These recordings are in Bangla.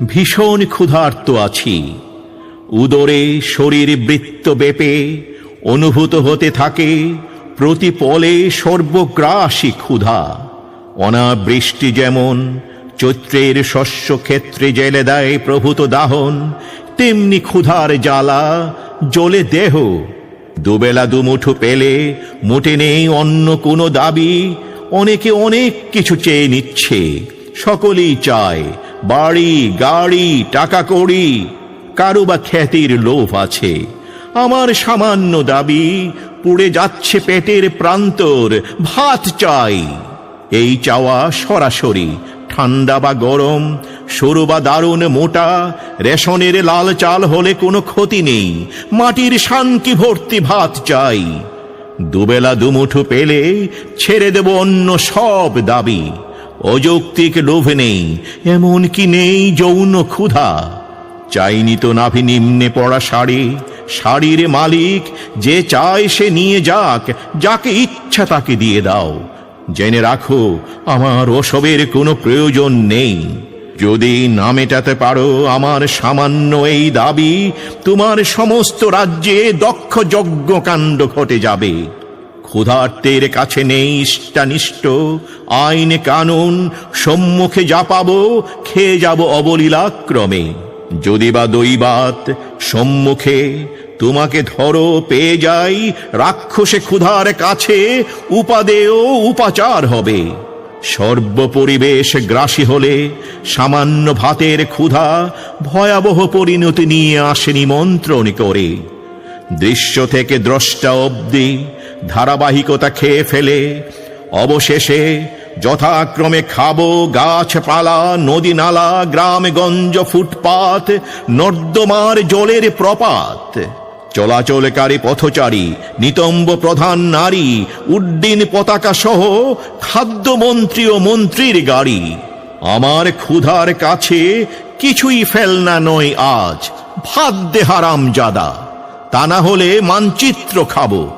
ভীষণ ক্ষুধার্ত আছি। উদরে শরীর বৃত্ত বেপে অনুভূত হতে থাকে প্রতি পলে সর্বগ্রাসী ক্ষুধা। অনাবৃষ্টি যেমন চৈত্রের শস্য ক্ষেত্রে জেলে দেয় প্রভূত দাহন, তেমনি ক্ষুধার জ্বালা জ্বলে দেহ। দুবেলা দুমুঠো পেলে মোটে নেই অন্য কোনো দাবি। অনেকে অনেক কিছু চেয়ে নিচ্ছে, সকলেই চায় বাড়ি গাড়ি টাকা কড়ি, কারো বা খ্যাতির লোভ আছে। আমার সামান্য দাবি, পুড়ে যাচ্ছে পেটের প্রান্তর, ভাত চাই। এই চাওয়া সরাসরি, ঠান্ডা বা গরম, সরু বা দারুণ মোটা, রেশনের লাল চাল হলে কোনো ক্ষতি নেই, মাটির শানকি ভর্তি ভাত চাই। দুবেলা দুমুঠো পেলে ছেড়ে দেব অন্য সব দাবি। অযৌক্তিক লোভ নেই, এমন কি নেই যৌন ক্ষুধা। চাইনি তো নাভি নিম্নে পড়া শাড়ি, শাড়ির মালিক যে চায় সে নিয়ে যাক, যাকে ইচ্ছা তাকে দিয়ে দাও। জেনে রাখো আমার ওসবের কোনো প্রয়োজন নেই। যদি না মেটাতে পারো আমার সামান্য এই দাবি, তোমার সমস্ত রাজ্যে দক্ষ যজ্ঞকাণ্ড ঘটে যাবে। ক্ষুধার্তের কাছে নেই ইষ্টানিষ্ট আইন কানুন, সম্মুখে যা পাবো খেয়ে যাব অবলীলাক্রমে। যদি বা দৈবাত সম্মুখে তোমাকে ধরো পেয়ে যাই, রাক্ষসে ক্ষুধার কাছে উপাদেয় উপাচার হবে। সর্বপরিবেশ গ্রাসী হলে সামান্য ভাতের ক্ষুধা ভয়াবহ পরিণতি নিয়ে আসে নিমন্ত্রণ করে। দৃশ্য থেকে দ্রষ্টা অবধি ধারাবাহিকতা খেয়ে ফেলে অবশেষে যথাক্রমে খাবো গাছপালা, নদী নালা, গ্রামগঞ্জ, ফুটপাত, নর্দমার জলের প্রপাত। চলাচলকারী পথচারী, নিতম্ব প্রধান নারী, উড্ডীন পতাকা সহ খাদ্যমন্ত্রী ও মন্ত্রীর গাড়ি। আমার ক্ষুধার কাছে কিছুই ফেলনা নয় আজ, ভাত দে হারামজাদা, তা না হলে মানচিত্র খাবো।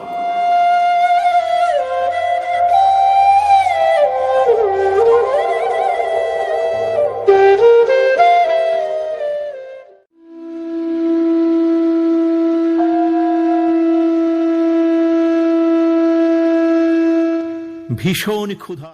ভীষণ ক্ষুধা।